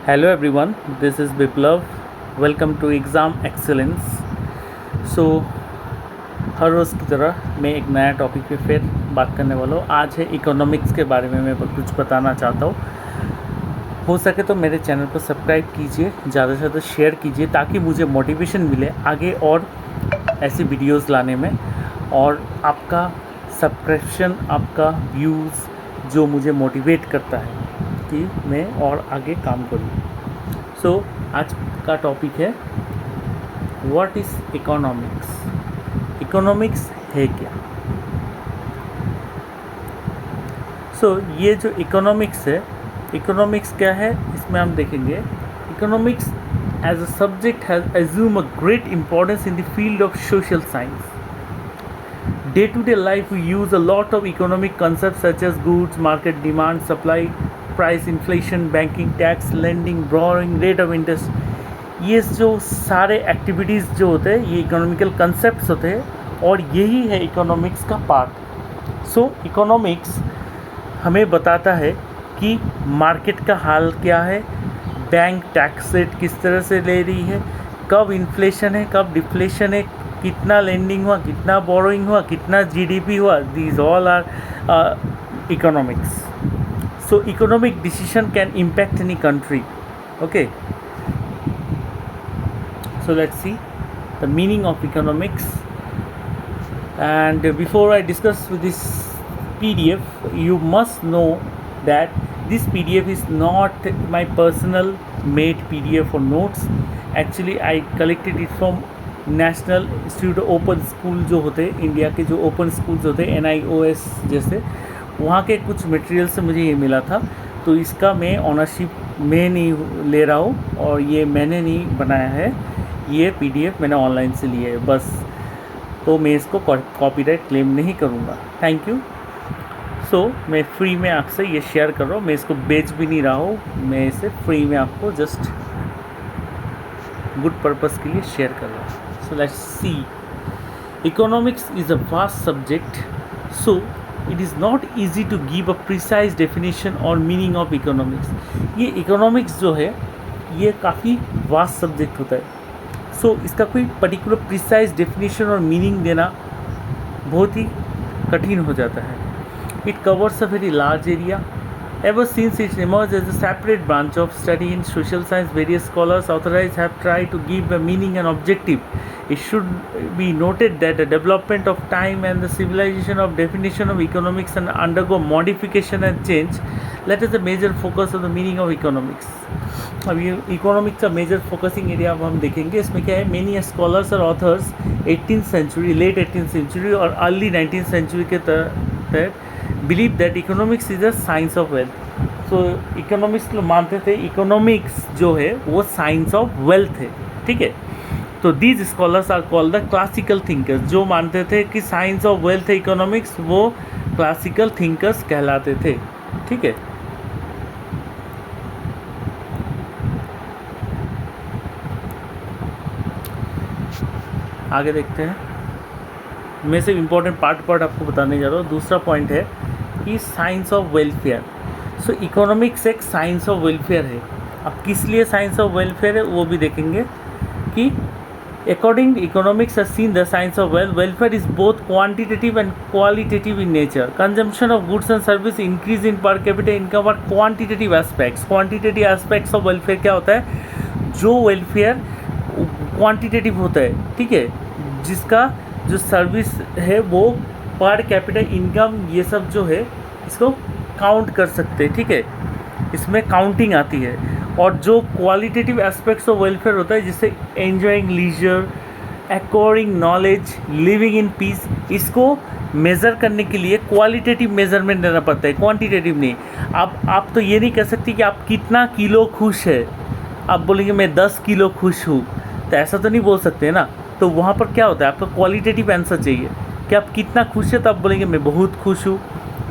Hello everyone, this is Biplav. Welcome to Exam Excellence. सो हर रोज़ की तरह मैं एक नया टॉपिक पे फिर बात करने वाला हूँ। आज है इकोनॉमिक्स के बारे में मैं कुछ बताना चाहता हूँ। हो सके तो मेरे चैनल को सब्सक्राइब कीजिए, ज़्यादा से ज़्यादा शेयर कीजिए ताकि मुझे मोटिवेशन मिले आगे और ऐसी वीडियोस लाने में, और आपका सब्सक्रिप्शन, आपका व्यूज़ जो मुझे मोटिवेट करता है कि मैं और आगे काम करूँ। सो आज का टॉपिक है व्हाट इज़ इकोनॉमिक्स। इकोनॉमिक्स है क्या? ये जो इकोनॉमिक्स है, इकोनॉमिक्स क्या है इसमें हम देखेंगे। Economics as a subject has assume a great importance in the field of social science. Day-to-day life we use a lot of economic concepts such as goods, market, demand, supply, price, inflation, banking, tax, lending, borrowing, rate of interest. ये जो सारे activities जो होते हैं ये economical concepts होते हैं और यही है इकोनॉमिक्स का पार्ट. इकोनॉमिक्स हमें बताता है कि मार्केट का हाल क्या है, बैंक टैक्स रेट किस तरह से ले रही है, कब इन्फ्लेशन है, कब डिफ्लेशन है, कितना लेंडिंग हुआ, कितना बोरोइंग हुआ, कितना जीडीपी हुआ. These all are economics. Economic decision can impact any country. Okay, so let's see the meaning of economics. And before I discuss with this PDF, you must know that this PDF is not my personal made PDF or notes. Actually I collected it from national institute open school जो होते हैं, India के जो open schools होते हैं NIOS जैसे, वहाँ के कुछ मटेरियल से मुझे ये मिला था. तो इसका मैं ऑनरशिप में नहीं ले रहा हूँ और ये मैंने नहीं बनाया है, ये PDF मैंने ऑनलाइन से लिया है बस. तो मैं इसको कॉपीराइट क्लेम नहीं करूँगा. Thank you. मैं फ्री में आपसे ये शेयर कर रहा हूँ, मैं इसको बेच भी नहीं रहा हूँ, मैं इसे फ्री में आपको जस्ट गुड पर्पस के लिए शेयर कर रहा हूँ. Let's see. Economics is a vast subject, so it is not easy to give a precise definition or meaning of economics. ये economics जो है ये काफ़ी वास्ट सब्जेक्ट होता है. इसका कोई पर्टिकुलर प्रिसाइज डेफिनेशन और मीनिंग देना बहुत ही कठिन हो जाता है. It covers a very large area. Ever since it emerged as a separate branch of study in social science, various scholars authorized have tried to give a meaning and objective. It should be noted that the development of time and the civilization of definition of economics and undergo modification and change. Let us the major focus of the meaning of economics. अब ये economics का major focusing area अब हम देखेंगे. इसमें क्या है, many scholars और authors 18th century, late 18th century और अर्ली 19th सेंचुरी के तहत believe that economics is a science of wealth. Economics लोग मानते थे इकोनॉमिक्स जो है वो साइंस ऑफ वेल्थ है. ठीक है, तो these scholars are called the classical thinkers. जो मानते थे कि साइंस ऑफ वेल्थ है इकोनॉमिक्स, वो क्लासिकल थिंकर्स कहलाते थे. ठीक है, आगे देखते हैं. मैं सिर्फ इम्पोर्टेंट पार्ट आपको बताने जा रहा हूँ. दूसरा पॉइंट है कि साइंस ऑफ वेलफेयर. इकोनॉमिक्स एक साइंस ऑफ वेलफेयर है. अब किस लिए साइंस ऑफ वेलफेयर है वो भी देखेंगे कि according economics has seen the science of welfare is both quantitative and qualitative in nature. Consumption of goods and service, increase in per capita income और quantitative aspects. Quantitative aspects of welfare क्या होता है, जो welfare quantitative होता है. ठीक है, जिसका जो सर्विस है वो पर कैपिटा इनकम ये सब जो है इसको काउंट कर सकते हैं. ठीक है, इसमें काउंटिंग आती है. और जो क्वालिटेटिव एस्पेक्ट्स ऑफ वेलफेयर होता है, जिससे enjoying leisure, acquiring knowledge, living in peace, इसको मेज़र करने के लिए क्वालिटेटिव मेज़रमेंट देना पड़ता है, क्वांटिटेटिव नहीं. अब आप तो ये नहीं कह सकते कि आप कितना किलो खुश है. आप बोलेंगे मैं 10 किलो खुश हूँ, तो ऐसा तो नहीं बोल सकते ना. तो वहाँ पर क्या होता है, आपका क्वालिटेटिव आंसर चाहिए कि आप कितना खुश है. तो आप बोलेंगे मैं बहुत खुश हूँ,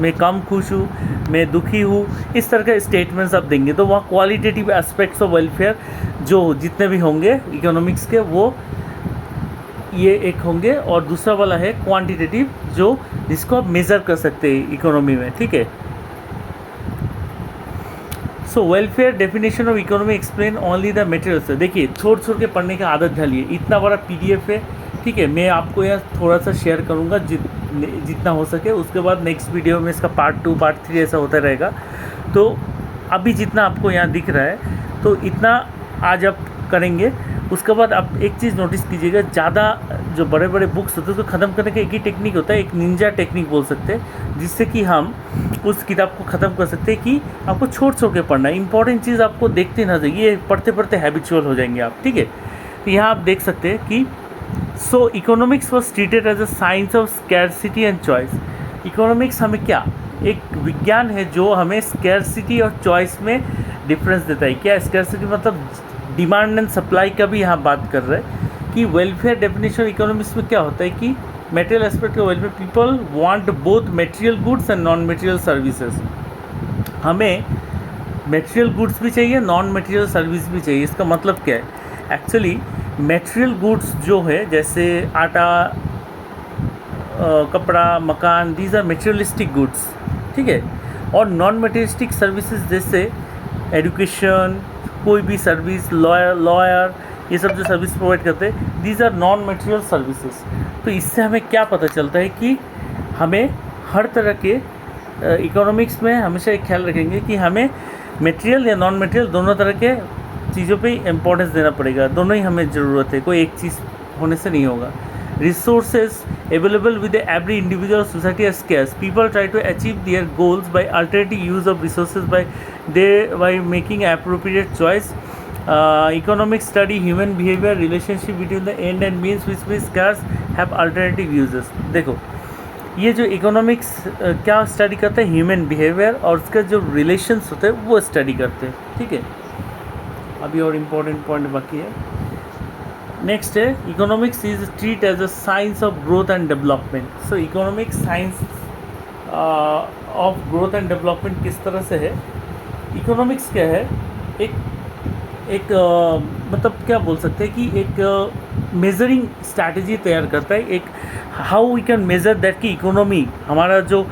मैं कम खुश हूँ, मैं दुखी हूँ. इस तरह के स्टेटमेंट्स आप देंगे तो वहाँ क्वालिटेटिव एस्पेक्ट्स ऑफ वेलफेयर जो जितने भी होंगे इकोनॉमिक्स के, वो ये एक होंगे. और दूसरा वाला है क्वांटिटेटिव, जो जिसको आप मेज़र कर सकते हैं इकोनॉमी में. ठीक है, so welfare definition of economy explain only the materials. देखिए छोड़ छोड़ के पढ़ने की आदत डालिए, इतना बड़ा पीडीएफ है, ठीक है। मैं आपको यहाँ थोड़ा सा शेयर करूँगा जितना हो सके, उसके बाद नेक्स्ट वीडियो में इसका पार्ट 2 पार्ट 3 ऐसा होता रहेगा। तो अभी जितना आपको यहाँ दिख रहा है तो इतना आज आप करेंगे। उसके बाद आप एक चीज़ नोटिस कीजिएगा, ज़्यादा जो बड़े बड़े बुक्स होते हैं उसको ख़त्म करने का एक ही टेक्निक होता है, एक निंजा टेक्निक बोल सकते हैं, जिससे कि हम उस किताब को ख़त्म कर सकते हैं कि आपको छोड़ छोड़ के पढ़ना है। इंपॉर्टेंट चीज़ आपको देखते ना जाइए, ये पढ़ते पढ़ते हैबिचुअल हो जाएंगे आप, ठीक है। तो यहाँ आप देख सकते हैं कि so economics was treated as a science of scarcity and choice. Economics हमें क्या, एक विज्ञान है जो हमें स्कैरसिटी और चॉइस में डिफरेंस देता है। क्या स्कैरसिटी मतलब डिमांड एंड सप्लाई का भी यहाँ बात कर रहे हैं कि वेलफेयर डेफिनेशन इकोनॉमिक्स में क्या होता है कि material aspect of welfare, people want both material goods and non material services. हमें मटेरियल गुड्स भी चाहिए, नॉन मटेरियल सर्विस भी चाहिए। इसका मतलब क्या है, एक्चुअली मटेरियल गुड्स जो है जैसे आटा, कपड़ा, मकान, दीज आर मटेरियलिस्टिक गुड्स, ठीक है। और नॉन मटेरियलिस्टिक सर्विसेज जैसे एजुकेशन, कोई भी सर्विस, लॉयर, ये सब जो सर्विस प्रोवाइड करते हैं, these are non material services. तो इससे हमें क्या पता चलता है कि हमें हर तरह के इकोनॉमिक्स में हमेशा एक ख्याल रखेंगे कि हमें मटेरियल या नॉन मटेरियल दोनों तरह के चीज़ों पे इम्पोर्टेंस देना पड़ेगा, दोनों ही हमें ज़रूरत है, कोई एक चीज़ होने से नहीं होगा। Resources available with every individual society are scarce. People try to achieve their goals by alternative use of resources by making appropriate choice. Economics study human behavior, relationship between the end and means which be scarce have alternative uses. देखो ये जो economics क्या study करता है, human behaviour और उसका जो relations होते हैं वो स्टडी करते हैं, ठीक है। अभी और इम्पोर्टेंट पॉइंट बाकी है। नेक्स्ट है economics is treat as a science of growth and development. So economics science of growth and development किस तरह से है, इकोनॉमिक्स क्या है, एक मतलब क्या बोल सकते हैं कि एक मेजरिंग स्ट्रैटेजी तैयार करता है, एक how we can measure that कि इकोनॉमी हमारा जो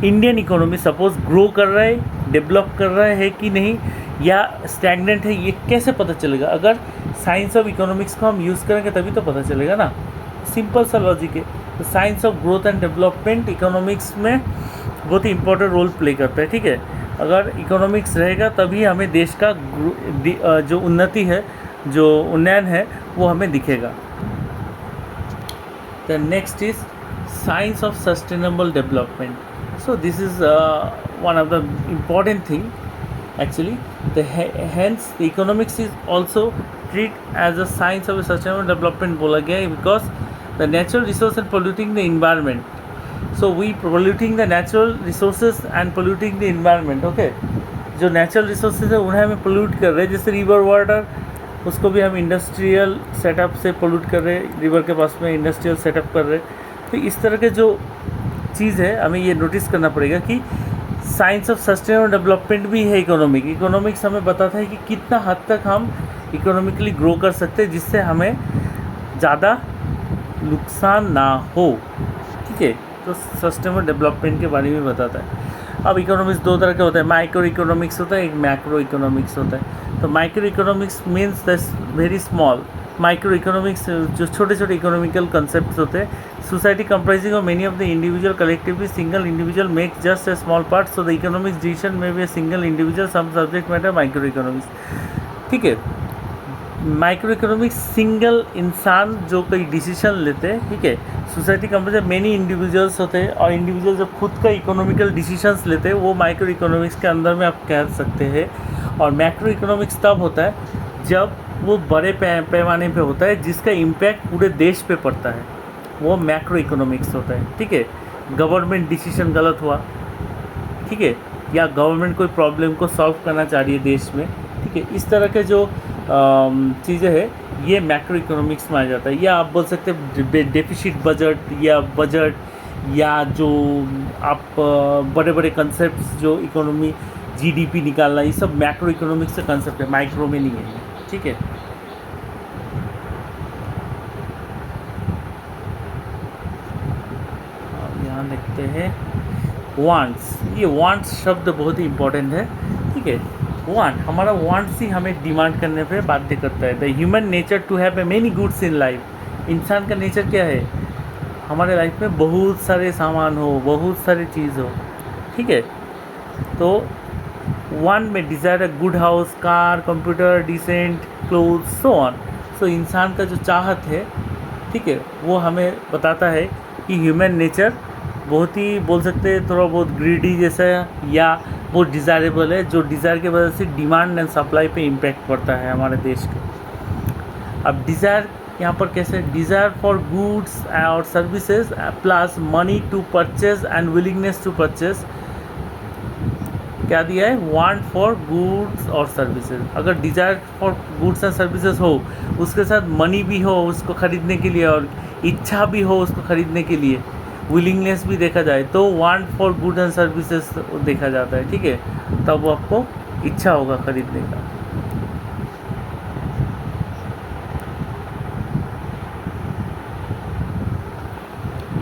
इंडियन इकोनॉमी सपोज ग्रो कर रहा है, डेवलप कर रहा है कि नहीं, या स्टैग्नेंट है, ये कैसे पता चलेगा। अगर साइंस ऑफ इकोनॉमिक्स को हम यूज़ करेंगे तभी तो पता चलेगा ना, सिंपल सा लॉजिक है। तो science of growth and development economics में बहुत ही इंपॉर्टेंट रोल प्ले करता है, ठीक है। अगर इकोनॉमिक्स रहेगा तभी हमें देश का जो उन्नति है, जो उन्नयन है वो हमें दिखेगा। The next is science of sustainable development. So this is one of the important thing actually. Hence the economics is also treated as a science of a sustainable development बोला गया है, because the natural resource and polluting the environment. So we polluting the natural resources and polluting the environment. Okay, जो natural resources है उन्हें हमें pollute कर रहे हैं, जैसे river water उसको भी हम इंडस्ट्रियल सेटअप से पोल्यूट कर रहे हैं, रिवर के पास में इंडस्ट्रियल सेटअप कर रहे हैं। तो इस तरह के जो चीज़ है हमें ये नोटिस करना पड़ेगा कि साइंस ऑफ सस्टेनेबल डेवलपमेंट भी है इकोनॉमिक्स हमें बताता है कि कितना हद तक हम इकोनॉमिकली ग्रो कर सकते हैं जिससे हमें ज़्यादा नुकसान ना हो, ठीक है। तो सस्टेनेबल डेवलपमेंट के बारे में बताता है। अब इकोनॉमिक्स दो तरह के होते हैं, माइक्रो इकोनॉमिक्स होता है, एक मैक्रो इकोनॉमिक्स होता है। तो micro economics means that's very small. Micro economics जो छोटे छोटे इकोनॉमिकल कंसेप्ट होते हैं, society comprising of many of the individual collectively single individual make just a small part, so the economics decision में be a single individual some subject matter micro economics, ठीक है। Micro economics single इंसान जो कोई decision लेते हैं, ठीक है। सोसाइटी कंप्राइज मेनी इंडिविजुअल्स होते हैं और इंडिविजुअल जब खुद का इकोनॉमिकल डिसीजंस लेते हैं वो माइक्रो इकोनॉमिक्स के अंदर में आप कह सकते हैं। और मैक्रो इकोनॉमिक्स तब होता है जब वो बड़े पैमाने पे होता है जिसका इम्पैक्ट पूरे देश पे पड़ता है, वो मैक्रो इकोनॉमिक्स होता है, ठीक है। गवर्नमेंट डिसीजन गलत हुआ, ठीक है, या गवर्नमेंट कोई प्रॉब्लम को सॉल्व करना चाह रही है देश में, ठीक है, इस तरह के जो चीज़ें हैं ये मैक्रो इकोनॉमिक्स में आ जाता है। या आप बोल सकते हैं डेफिसिट बजट या जो आप बड़े बड़े कंसेप्ट जो इकोनॉमी जीडीपी निकालना, ये सब मैक्रो इकोनॉमिक्स का कंसेप्ट है, माइक्रो में नहीं है, ठीक है। यहाँ देखते हैं वांट्स। ये वांट्स शब्द बहुत ही इम्पोर्टेंट है, ठीक है। वांट, हमारा वांट्स ही हमें डिमांड करने पे बाध्य करता है। The human nature to have a many goods in life, इंसान का नेचर क्या है, हमारे लाइफ में बहुत सारे सामान हो, बहुत सारी चीज़ हो, ठीक है। तो one may desire a good house, car, computer, decent clothes, so on. So इंसान का जो चाहत है, ठीक है, वो हमें बताता है कि ह्यूमन नेचर बहुत ही बोल सकते हैं थोड़ा बहुत ग्रीडी जैसा है, या बहुत डिज़ायरेबल है, जो डिज़ायर की वजह से डिमांड एंड सप्लाई पे इम्पैक्ट पड़ता है हमारे देश के। अब डिज़ायर यहाँ पर कैसे, डिज़ायर फॉर गुड्स और services plus money to purchase and willingness to purchase, क्या दिया है, वांट फॉर गुड्स और सर्विसेज। अगर desire for goods and services हो, उसके साथ मनी भी हो उसको ख़रीदने के लिए, और इच्छा भी हो उसको ख़रीदने के लिए, विलिंगनेस भी देखा जाए, तो want for goods and services देखा जाता है, ठीक है, तब आपको इच्छा होगा ख़रीदने का।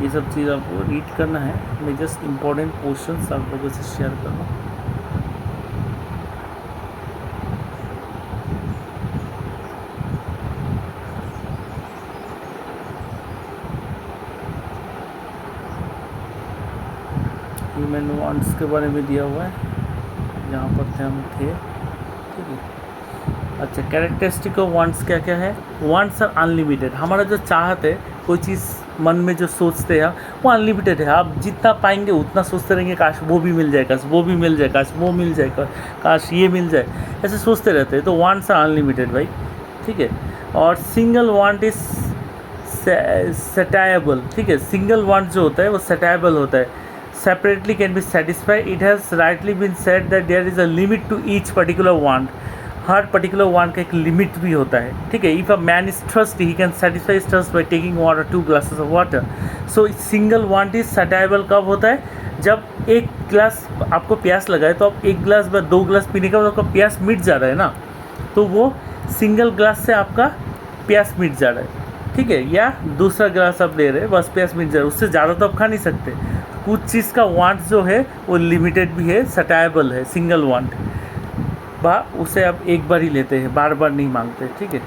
ये सब चीज़ आपको रीड करना है, मैं जस्ट इम्पोर्टेंट क्वेश्चंस आप लोगों से शेयर कर रहा हूँ। ह्यूमन वांट्स के बारे में दिया हुआ है, यहाँ पर थे हम थे, ठीक है। अच्छा, कैरेक्टरिस्टिक ऑफ वांट्स क्या क्या है, वांट्स आर अनलिमिटेड, हमारा जो चाहत है, कोई चीज़ मन में जो सोचते हैं वो अनलिमिटेड है, आप जितना पाएंगे उतना सोचते रहेंगे, काश वो भी मिल जाए, काश वो भी मिल जाए, काश वो मिल जाए, काश ये मिल जाए, ऐसे सोचते रहते हैं, तो वांट्स आर अनलिमिटेड भाई, ठीक है। और सिंगल वांट इज सटाएबल, ठीक है, सिंगल वांट जो होता है वो सटाएबल होता है, separately can be satisfied, it has rightly been said that there is a limit to each particular want, हर पर्टिकुलर वांट का एक लिमिट भी होता है, ठीक है। If a man is thirsty he can satisfy his thirst by taking water 2 glasses of water. So single want is satiable कब होता है, जब एक गिलास आपको प्यास लगा है, तो आप एक गिलास या 2 गिलास पीने के बाद आपका प्यास मिट जा रहा है ना, तो वो सिंगल ग्लास से आपका प्यास मिट जा रहा है, ठीक है, या दूसरा गिलास आप ले रहे हैं बस प्यास मिट जा रहा है, उससे ज़्यादा तो आप खा नहीं सकते। कुछ चीज़ का वांट जो है वो लिमिटेड भी है, सटाएबल है, सिंगल वांट, उसे आप एक बार ही लेते हैं, बार बार नहीं मांगते, ठीक है।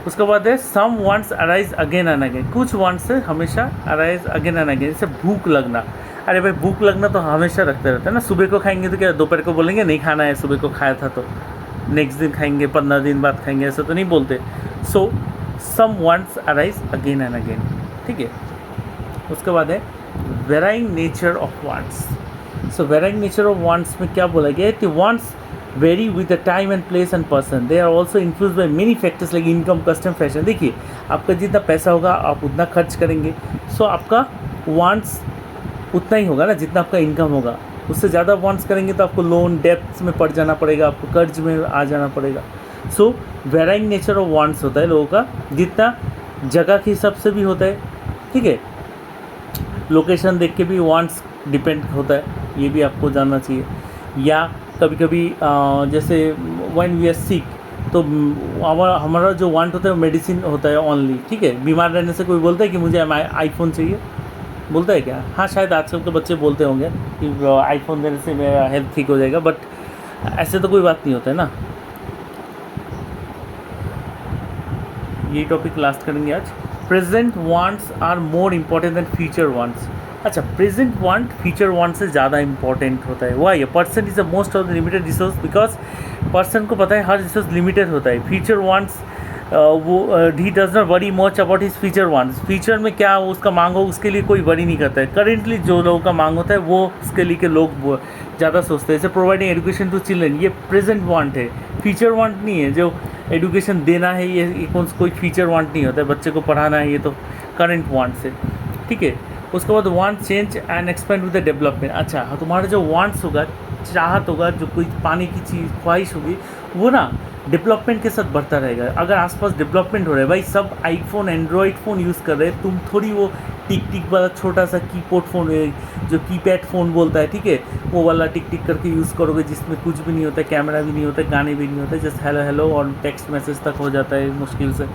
उसके बाद है some wants arise again and again, कुछ वांट्स से हमेशा अराइज अगेन एंड अगेन, जैसे भूख लगना, अरे भाई भूख लगना तो हमेशा रखते रहता है ना, सुबह को खाएंगे तो क्या दोपहर को बोलेंगे नहीं खाना है, सुबह को खाया था तो नेक्स्ट दिन खाएंगे, 15 दिन बाद खाएंगे, ऐसा तो नहीं बोलते। So some wants arise again and again, ठीक है। उसके बाद है varying nature of wants. So varying nature of wants में क्या बोला गया है कि wants vary with the time and place and person, they are also influenced by many factors like income, custom, fashion। देखिए आपका जितना पैसा होगा आप उतना खर्च करेंगे, सो आपका वांट्स उतना ही होगा ना जितना आपका इनकम होगा, उससे ज़्यादा वांट्स करेंगे तो आपको लोन डेप्थ में पड़ जाना पड़ेगा, आपको कर्ज में आ जाना पड़ेगा। सो वेराइंग नेचर ऑफ वांट्स होता है लोगों का, जितना जगह के हिसाब से भी होता है, ठीक है, लोकेशन देख के भी वांट्स डिपेंड होता है, ये भी आपको जानना चाहिए। या कभी कभी जैसे व्हेन वी आर सिक, तो हमारा जो वांट होता है वो मेडिसिन होता है ओनली, ठीक है। बीमार रहने से कोई बोलता है कि मुझे आईफोन चाहिए, बोलता है क्या, हाँ शायद आजकल के बच्चे बोलते होंगे कि आईफोन देने से मेरा हेल्थ ठीक हो जाएगा, बट ऐसे तो कोई बात नहीं होता है ना। ये टॉपिक लास्ट करेंगे आज। Present wants are more important than future wants. अच्छा, प्रेजेंट वांट फ्यूचर वांट से ज़्यादा इंपॉर्टेंट होता है। Why? Person is the most of the limited resource, because person को पता है हर रिसोर्स लिमिटेड होता है। फ्यूचर वांट्स वो he does not worry much about his future wants. Future में क्या उसका मांग हो उसके लिए कोई वरी नहीं करता है। करेंटली जो लोगों का मांग होता है वो उसके लिए के लोग ज़्यादा सोचते हैं। जैसे प्रोवाइडिंग एजुकेशन टू चिल्ड्रन, ये प्रेजेंट वांट है, फ्यूचर वांट नहीं है। जो एजुकेशन देना है ये कोई फ्यूचर वांट नहीं होता है, बच्चे को पढ़ाना है, ये तो करंट वांट्स है, ठीक है। उसके बाद want change and expand with the development. अच्छा, तुम्हारा जो वांट्स होगा, चाहत होगा, जो कोई पाने की चीज़ ख्वाहिश होगी, वो ना डेवलपमेंट के साथ बढ़ता रहेगा। अगर आसपास डेवलपमेंट हो रहा है, भाई सब आईफोन एंड्रॉयड फ़ोन यूज़ कर रहे हैं, तुम थोड़ी वो टिक टिक वाला छोटा सा कीबोर्ड फ़ोन है जो कीपैड फ़ोन बोलता है, ठीक है, वो वाला टिक टिक करके यूज़ करोगे जिसमें कुछ भी नहीं होता, कैमरा भी नहीं होता, गाने भी नहीं होते, जस्ट हेलो हेलो और टेक्स्ट मैसेज तक हो जाता है मुश्किल से।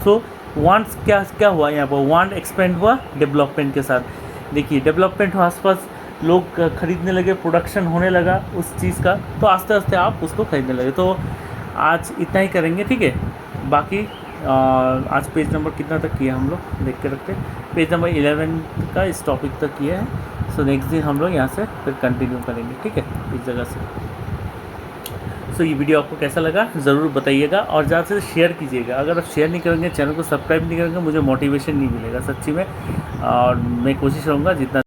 सो वांट्स क्या हुआ यहाँ पर, वांट एक्सपेंड हुआ डेवलपमेंट के साथ। देखिए डेवलपमेंट हो, आसपास लोग खरीदने लगे, प्रोडक्शन होने लगा उस चीज़ का, तो आस्ते आस्ते आप उसको खरीदने लगे। तो आज इतना ही करेंगे, ठीक है। बाकी आज पेज नंबर कितना तक किया हम लोग देख के रखते हैं, पेज नंबर 11 का इस टॉपिक तक किया है। सो नेक्स्ट दिन हम लोग यहाँ से फिर कंटिन्यू करेंगे, ठीक है, इस जगह से। सो ये वीडियो आपको कैसा लगा ज़रूर बताइएगा, और ज़्यादा से शेयर कीजिएगा। अगर आप शेयर नहीं करेंगे, चैनल को सब्सक्राइब नहीं करेंगे, मुझे मोटिवेशन नहीं मिलेगा सच्ची में। और मैं कोशिश करूँगा जितना